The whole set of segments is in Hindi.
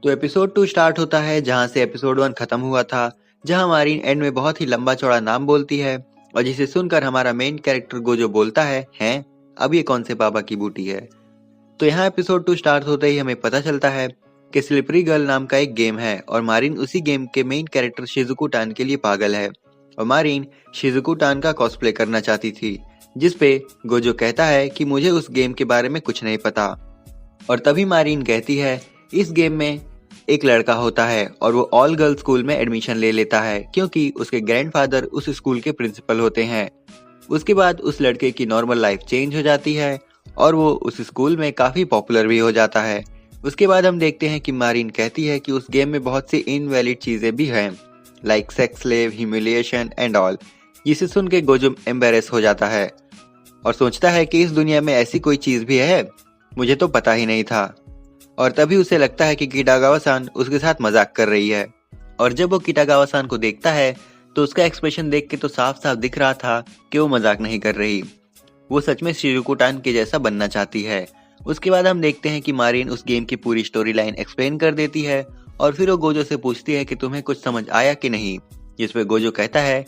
तो एपिसोड 2 स्टार्ट होता है जहां से एपिसोड 1 खत्म हुआ था, जहां मारीन एंड में बहुत ही लंबा चौड़ा नाम बोलती है और जिसे सुनकर हमारा मेन कैरेक्टर गोजो बोलता है, हैं अब ये कौन से बाबा की बूटी है। तो यहाँ एपिसोड 2 स्टार्ट होते ही हमें पता चलता है कि स्लिपरी गर्ल नाम का एक गेम है और मारीन उसी गेम के मेन कैरेक्टर शिजुको टान के लिए पागल है और मारीन शिजुको टान का कॉस्प्ले करना चाहती थी, जिसपे गोजो कहता है कि मुझे उस गेम के बारे में कुछ नहीं पता। और तभी मारीन कहती है इस गेम में एक लड़का होता है और वो ऑल गर्ल्स स्कूल में एडमिशन ले लेता है क्योंकि उसके ग्रैंडफादर उस स्कूल के प्रिंसिपल होते हैं। उसके बाद उस लड़के की नॉर्मल लाइफ चेंज हो जाती है और वो उस स्कूल में काफी पॉपुलर भी हो जाता है। उसके बाद हम देखते हैं कि मारीन कहती है कि उस गेम में बहुत सी इनवैलिड चीजें भी हैं, like sex slave, humiliation and all, जिसे सुन के गोजो एम्बेरेस हो जाता है और सोचता है कि इस दुनिया में ऐसी कोई चीज भी है, मुझे तो पता ही नहीं था। और तभी उसे लगता है कि किटागावा-सान उसके साथ मजाक कर रही है और जब वो किटागावा-सान को देखता है तो उसका एक्सप्रेशन देख के तो साफ साफ दिख रहा था कि वो मजाक नहीं कर रही, वो सच में शिजुको टान के जैसा बनना चाहती है। उसके बाद हम देखते हैं कि मारीन उस गेम की पूरी स्टोरी लाइन एक्सप्लेन कर देती है और फिर वो गोजो से पूछती है कि तुम्हें कुछ समझ आया कि नहीं, जिसपे गोजो कहता है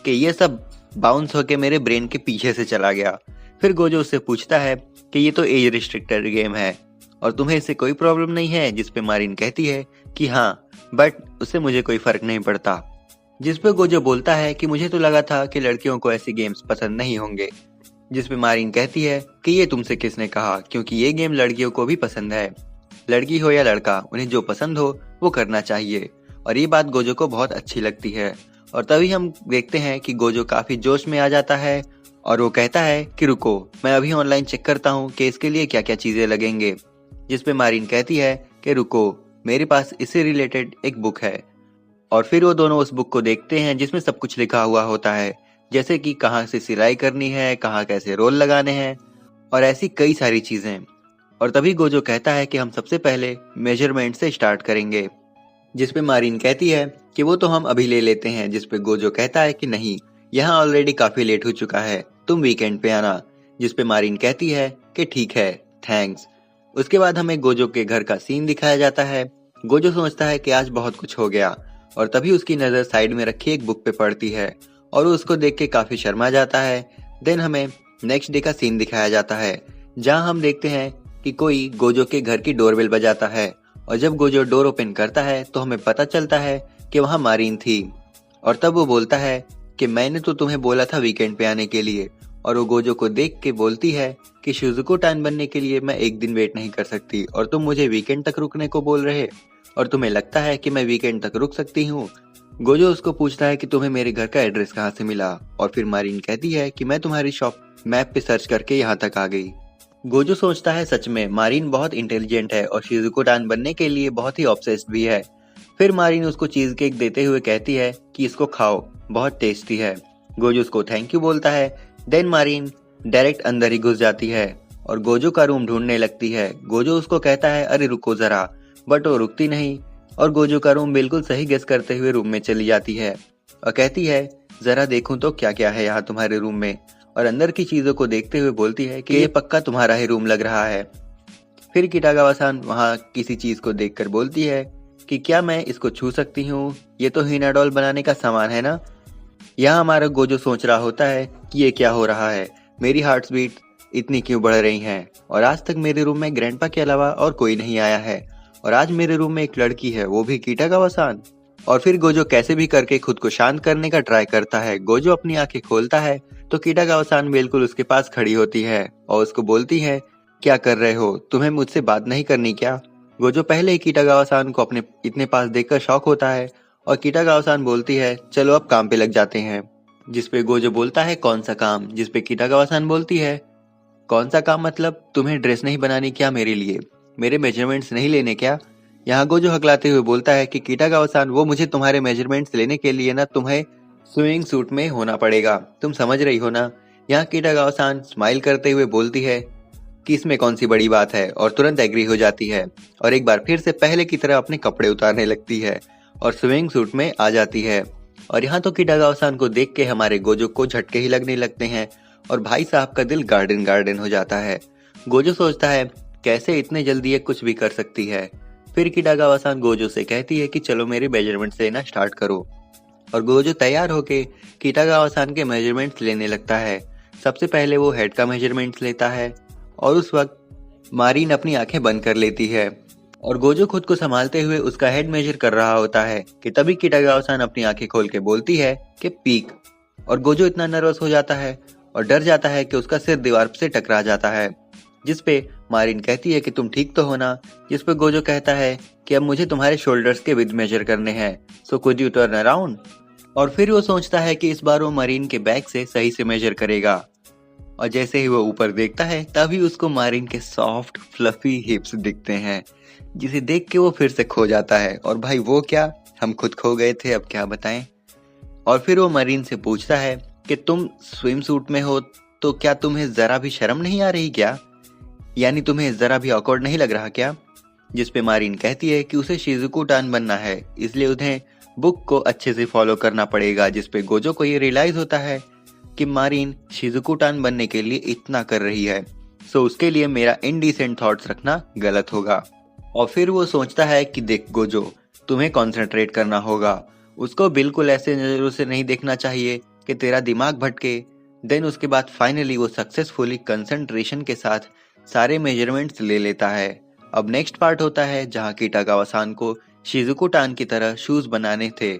कि ये सब बाउंस होके मेरे ब्रेन के पीछे से चला गया। फिर गोजो उससे पूछता है कि ये तो एज रिस्ट्रिक्टेड गेम है और तुम्हें इससे कोई प्रॉब्लम नहीं है, जिसपे मारीन कहती है कि हाँ, बट उससे मुझे कोई फर्क नहीं पड़ता। जिसपे गोजो बोलता है कि मुझे तो लगा था कि लड़कियों को ऐसे गेम्स पसंद नहीं होंगे, जिसपे मारीन कहती है कि ये तुमसे किसने कहा, क्योंकि ये गेम लड़कियों को भी पसंद है, लड़की हो या लड़का, उन्हें जो पसंद हो वो करना चाहिए। और ये बात गोजो को बहुत अच्छी लगती है और तभी हम देखते हैं कि गोजो काफी जोश में आ जाता है और वो कहता है कि रुको, मैं अभी ऑनलाइन चेक करता हूँ कि इसके लिए क्या क्या चीजें लगेंगे। जिसपे मारीन कहती है कि रुको, मेरे पास इससे रिलेटेड एक बुक है। और फिर वो दोनों उस बुक को देखते हैं जिसमें सब कुछ लिखा हुआ होता है, जैसे कि कहाँ से सिलाई करनी है, कहाँ कैसे रोल लगाने हैं और ऐसी कई सारी चीजें। और तभी गोजो कहता है कि हम सबसे पहले मेजरमेंट से स्टार्ट करेंगे, जिसपे मारीन कहती है कि वो तो हम अभी ले लेते हैं। जिसपे गोजो कहता है कि नहीं, यहाँ ऑलरेडी काफी लेट हो चुका है, तुम वीकेंड पे आना। जिसपे मारीन कहती है कि ठीक है, थैंक्स। उसके बाद हमें गोजो के घर का सीन दिखाया जाता है। गोजो सोचता है कि आज बहुत कुछ हो गया और तभी उसकी नजर साइड में रखी एक बुक पे पड़ती है और वो उसको देख के काफी शर्मा जाता है। देन हमें नेक्स्ट डे का सीन दिखाया जाता है जहां हम देखते हैं कि कोई गोजो के घर की डोरबेल बजाता है और जब गोजो डोर ओपन करता है तो हमें पता चलता है कि वहां मारीन थी। और तब वो बोलता है कि मैंने तो तुम्हें बोला था वीकेंड पे आने के लिए। और वो गोजो को देख के बोलती है कि शिजुको टान बनने के लिए मैं एक दिन वेट नहीं कर सकती और तुम मुझे वीकेंड तक रुकने को बोल रहे, और तुम्हें लगता है कि मैं वीकेंड तक रुक सकती हूँ। गोजो उसको पूछता है कि तुम्हें मेरे घर का एड्रेस कहाँ से मिला और फिर मारीन कहती है कि मैं तुम्हारी शॉप मैप पे सर्च करके यहाँ तक आ गई। गोजो सोचता है सच में मारीन बहुत इंटेलिजेंट है और शिजुको टान बनने के लिए बहुत ही ऑब्सेस्ड भी है। फिर मारीन उसको चीज केक देते हुए कहती है कि इसको खाओ, बहुत टेस्टी है। गोजो उसको थैंक यू बोलता है। देन मारीन डायरेक्ट अंदर ही घुस जाती है और गोजो का रूम ढूंढने लगती है। गोजो उसको कहता है अरे रुको जरा, बट वो रुकती नहीं और गोजो का रूम बिल्कुल सही गेस करते हुए रूम में चली जाती है और कहती है जरा देखूं तो क्या क्या है यहाँ तुम्हारे रूम में, और अंदर की चीजों को देखते हुए बोलती है कि ये पक्का तुम्हारा ही रूम लग रहा है। फिर किटागावा-सान वहाँ किसी चीज को देखकर बोलती है कि क्या मैं इसको छू सकती हूँ, ये तो हिनाडोल बनाने का सामान है ना। यहाँ हमारा गोजो सोच रहा होता है कि ये क्या हो रहा है, मेरी हार्ट बीट इतनी क्यों बढ़ रही हैं और आज तक मेरे रूम में ग्रैंडपा के अलावा और कोई नहीं आया है और आज मेरे रूम में एक लड़की है, वो भी किटागावा-सान। और फिर गोजो कैसे भी करके खुद को शांत करने का ट्राई करता है। गोजो अपनी आंखें खोलता है तो किटागावा-सान बिल्कुल उसके पास खड़ी होती है और उसको बोलती है क्या कर रहे हो, तुम्हें मुझसे बात नहीं करनी क्या। गोजो पहले ही किटागावा-सान को अपने इतने पास देखकर शॉक होता है और किटागावा-सान बोलती है चलो अब काम पे लग जाते हैं। जिसपे गोजो बोलता है कौन सा काम, जिसपे किटागावा-सान बोलती है कौन सा काम मतलब, तुम्हें ड्रेस नहीं बनानी क्या मेरे लिए, मेरे मेजरमेंट्स नहीं लेने क्या। यहाँ गोजो हकलाते हुए बोलता है कि किटागावा-सान वो मुझे तुम्हारे मेजरमेंट्स लेने के लिए ना तुम्हें स्विमिंग सूट में होना पड़ेगा, तुम समझ रही हो ना। यहाँ किटागावा-सान स्माइल करते हुए बोलती है कि इसमें कौन सी बड़ी बात है और तुरंत एग्री हो जाती है और एक बार फिर से पहले की तरह अपने कपड़े उतारने लगती है और स्विमिंग सूट में आ जाती है। और यहाँ तो किटागावा-सान को देख के हमारे गोजो को झटके ही लगने लगते हैं और भाई साहब का दिल गार्डन गार्डन हो जाता है। गोजो सोचता है कैसे इतने जल्दी ये कुछ भी कर सकती है। फिर किटागावा-सान गोजो से कहती है कि चलो मेरे मेजरमेंट्स लेना स्टार्ट करो, और गोजो तैयार होके किटागावा-सान के मेजरमेंट्स लेने लगता है। सबसे पहले वो हेड का मेजरमेंट्स लेता है और उस वक्त मारीन अपनी आंखें बंद कर लेती है और गोजो खुद को संभालते हुए उसका हेड मेजर कर रहा होता है कि तभी किटागावा-सान अपनी आंखें खोल के बोलती है कि पीक, और गोजो इतना नर्वस हो जाता है और डर जाता है कि उसका सिर दीवार से टकरा जाता है, जिसपे मारीन कहती है कि तुम ठीक तो हो ना, जिसपे गोजो कहता है कि अब मुझे तुम्हारे शोल्डर्स के विद मेजर करने हैं, so could U turn around. और फिर वो सोचता है कि इस बार वो मारीन के बैक से सही से मेजर करेगा, और जैसे ही वो ऊपर देखता है तभी उसको मारीन के सॉफ्ट फ्लफी हिप्स दिखते हैं, जिसे देख के वो फिर से खो जाता है। और भाई वो क्या, हम खुद खो गए थे, अब क्या बताएं। और फिर वो मारीन से पूछता है कि तुम स्विम सूट में हो तो क्या तुम्हें जरा भी शर्म नहीं आ रही क्या, यानी तुम्हें जरा भी ऑकवर्ड नहीं लग रहा क्या। जिसपे मारीन कहती है कि उसे शिजुको टान बनना है, इसलिए उन्हें बुक को अच्छे से फॉलो करना पड़ेगा। जिसपे गोजो को ये रियलाइज होता है कि मारीन शिजुको टान बनने के लिए इतना कर रही है, सो उसके लिए मेरा इनडिसेंट थॉट्स रखना गलत होगा। और फिर वो सोचता है कि देख गोजो, तुम्हें कॉन्सेंट्रेट करना होगा, उसको बिल्कुल ऐसे नजरों से नहीं देखना चाहिए कि तेरा दिमाग भटके। देन उसके बाद फाइनली वो सक्सेसफुली कंसंट्रेशन के साथ सारे मेजरमेंट्स ले लेता है। अब नेक्स्ट पार्ट होता है जहाँ किटागावा-सान को शिजुको टान की तरह शूज बनाने थे,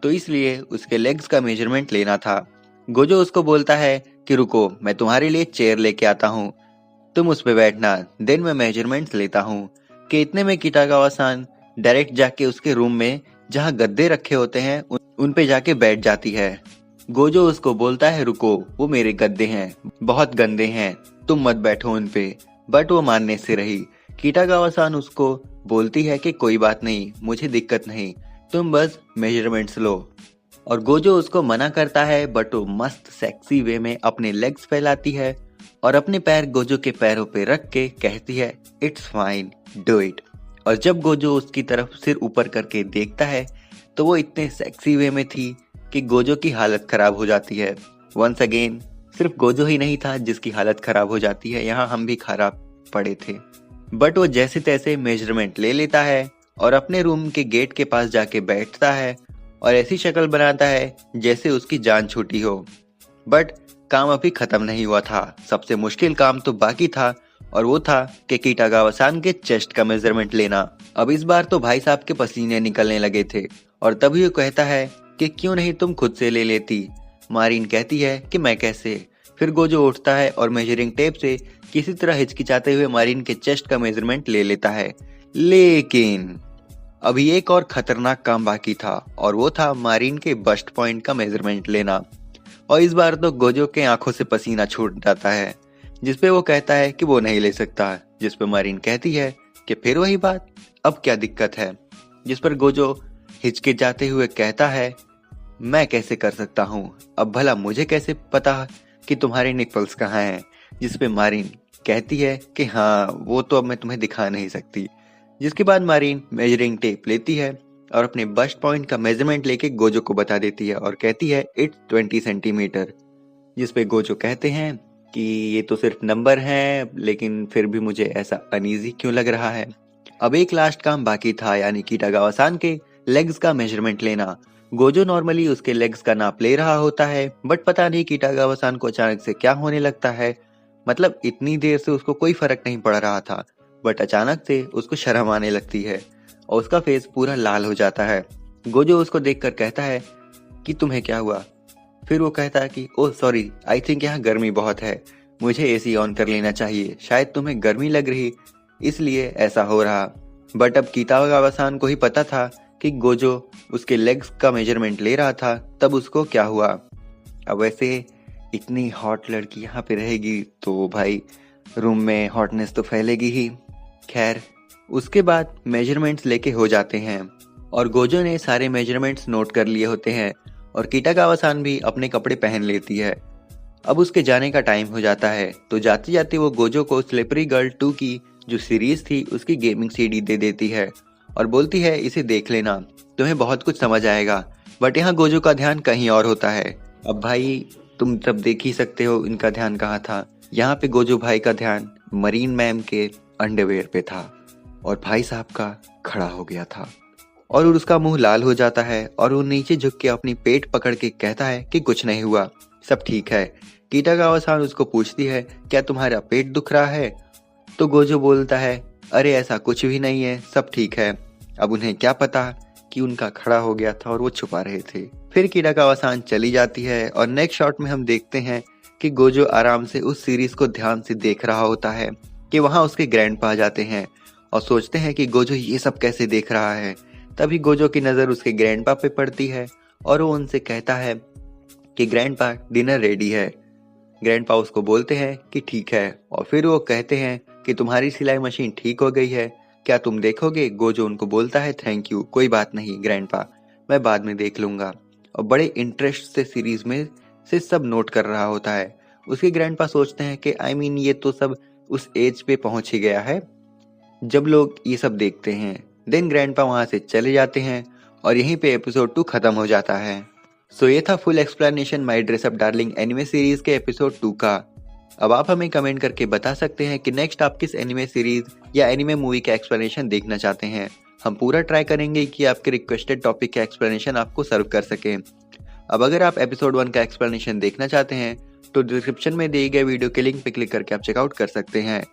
तो इसलिए उसके लेग्स का मेजरमेंट लेना था। गोजो उसको बोलता है कि रुको, मैं तुम्हारे लिए चेयर लेके आता हूँ, तुम उस पे बैठना, देन मैं मेजरमेंट्स लेता हूँ। कि इतने में किटागावा-सान डायरेक्ट जाके उसके रूम में जहाँ गद्दे रखे होते हैं उन पे जाके बैठ जाती है। गोजो उसको बोलता है रुको, वो मेरे गद्दे हैं, बहुत गंदे हैं, तुम मत बैठो उन पे, बट वो मानने से रही। किटागावा-सान उसको बोलती है कि कोई बात नहीं, मुझे दिक्कत नहीं, तुम बस मेजरमेंट्स लो। और गोजो उसको मना करता है, बट वो मस्त सेक्सी वे में अपने लेग्स फैलाती है और अपने पैर गोजो के पैरों पे रख के कहती है इट्स फाइन, डू इट। और जब गोजो उसकी तरफ सिर ऊपर करके देखता है तो वो इतने सेक्सी वे में थी कि गोजो की हालत खराब हो जाती है। वंस अगेन सिर्फ गोजो ही नहीं था जिसकी हालत खराब हो जाती है, यहाँ हम भी खराब पड़े थे। बट वो जैसे तैसे मेजरमेंट ले लेता है और अपने रूम के गेट के पास जाके बैठता है और ऐसी शक्ल बनाता है जैसे उसकी जान छूटी हो। बट काम अभी खत्म नहीं हुआ था, सबसे मुश्किल काम तो बाकी था, और वो था कि किटागावा-सान के चेस्ट का मेजरमेंट लेना। अब इस बार तो भाई साहब के पसीने निकलने लगे थे और तभी वो कहता है कि क्यों नहीं तुम खुद से ले लेती। मारीन कहती है कि मैं कैसे। फिर गोजो उठता है और मेजरिंग टेप से किसी तरह हिचकिचाते हुए मारीन के चेस्ट का मेजरमेंट ले लेता है। लेकिन अभी एक और खतरनाक काम बाकी था, और वो था मारीन के बस्ट पॉइंट का मेजरमेंट लेना। और इस बार तो गोजो के आंखों से पसीना छूट जाता है, जिसपे वो कहता है कि वो नहीं ले सकता। जिसपे मारीन कहती है कि फिर वही बात, अब क्या दिक्कत है। जिस पर गोजो हिचकिचाते हुए कहता है मैं कैसे कर सकता हूँ, अब भला मुझे कैसे पता कि तुम्हारे निपल्स कहाँ हैं। जिस पे मारीन कहती है कि हाँ वो तो अब मैं तुम्हें दिखा नहीं सकती। जिसके बाद मारीन मेजरिंग टेप लेती है और अपने बस्ट पॉइंट का मेजरमेंट लेके गोजो को बता देती है और कहती है इट्स 20 सेंटीमीटर। जिसपे गोजो कहते हैं कि ये तो सिर्फ नंबर है, लेकिन फिर भी मुझे ऐसा अनईजी क्यों लग रहा है। अब एक लास्ट काम बाकी था, यानी किटागावा-सान के लेग्स का मेजरमेंट लेना। गोजो नॉर्मली उसके लेग्स का नाप ले रहा होता है, बट पता नहीं किटागावा-सान को अचानक से क्या होने लगता है। मतलब इतनी देर से उसको कोई फर्क नहीं पड़ रहा था, बट अचानक से उसको शर्म आने लगती है और उसका फेस पूरा लाल हो जाता है। गोजो उसको देखकर कहता है कि तुम्हें क्या हुआ। फिर वो कहता है कि ओह सॉरी, आई थिंक यहाँ गर्मी बहुत है, मुझे एसी ऑन कर लेना चाहिए, शायद तुम्हें गर्मी लग रही इसलिए ऐसा हो रहा। बट अब किटागावा-सान को ही पता था कि गोजो उसके लेग्स का मेजरमेंट ले रहा था, तब उसको क्या हुआ। अब वैसे इतनी हॉट लड़की यहाँ पे रहेगी तो भाई रूम में हॉटनेस तो फैलेगी ही। खैर उसके बाद मेजरमेंट्स लेके हो जाते हैं और गोजो ने सारे मेजरमेंट्स नोट कर लिए होते हैं और किटागावा-सान भी अपने कपड़े पहन लेती है। अब उसके जाने का टाइम हो जाता है, तो जाते जाते वो गोजो को स्लिपरी गर्ल 2 की जो सीरीज थी उसकी गेमिंग सीडी दे देती है और बोलती है इसे देख लेना, तुम्हें बहुत कुछ समझ आएगा। बट यहाँ गोजो का ध्यान कहीं और होता है। अब भाई तुम सब देख ही सकते हो इनका ध्यान कहाँ था। यहाँ पे गोजो भाई का ध्यान मरीन मैम के अंडरवेयर पे था। और भाई साहब का खड़ा हो गया था और उसका मुंह लाल हो जाता है और वो नीचे झुक के अपनी पेट पकड़ के कहता है कि कुछ नहीं हुआ, सब ठीक है। किटागावा-सान उसको पूछती है, क्या तुम्हारा पेट दुख रहा है? तो गोजो बोलता है, अरे ऐसा कुछ भी नहीं है, सब ठीक है। अब उन्हें क्या पता कि उनका खड़ा हो गया था और वो छुपा रहे थे। फिर किटागावा-सान चली जाती है और नेक्स्ट शॉट में हम देखते हैं कि गोजो आराम से उस सीरीज को ध्यान से देख रहा होता है कि वहाँ उसके ग्रैंडपा आ जाते हैं और सोचते हैं कि गोजो ये सब कैसे देख रहा है। तभी गोजो की नज़र उसके ग्रैंडपा पे पड़ती है और वो उनसे कहता है कि ग्रैंडपा डिनर रेडी है। ग्रैंडपा उसको बोलते हैं कि ठीक है और फिर वो कहते हैं कि तुम्हारी सिलाई मशीन ठीक हो गई है, क्या तुम देखोगे? गोजो उनको बोलता है थैंक यू, कोई बात नहीं ग्रैंडपा, मैं बाद में देख लूँगा। और बड़े इंटरेस्ट से सीरीज में से सब नोट कर रहा होता है। उसके ग्रैंडपा सोचते हैं कि ये तो सब उस एज पे पहुंच ही गया है जब लोग ये सब देखते हैं। देन ग्रैंडपा वहां से चले जाते हैं और यहीं पे एपिसोड 2 खत्म हो जाता है। सो ये था full explanation my dress up darling anime series के एपिसोड 2 का। अब आप हमें कमेंट करके बता सकते हैं कि नेक्स्ट आप किस एनिमे सीरीज या एनिमे मूवी का एक्सप्लेनेशन देखना चाहते हैं। हम पूरा ट्राई करेंगे कि आपके रिक्वेस्टेड टॉपिक का एक्सप्लेनेशन आपको सर्व कर सके। अब अगर आप एपिसोड 1 का एक्सप्लेनेशन देखना चाहते हैं तो डिस्क्रिप्शन में दिए गए वीडियो के लिंक पे क्लिक करके आप चेकआउट कर सकते हैं।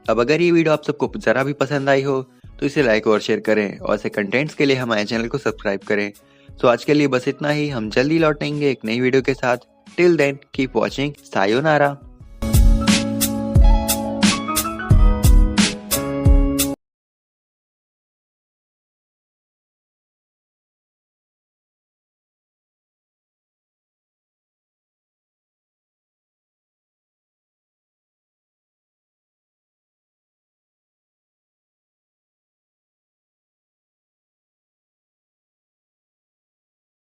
अब अगर ये वीडियो आप सबको जरा भी पसंद आई हो तो इसे लाइक और शेयर करें और ऐसे कंटेंट्स के लिए हमारे चैनल को सब्सक्राइब करें। तो आज के लिए बस इतना ही, हम जल्दी लौटेंगे एक नई वीडियो के साथ। Till then keep watching, sayonara.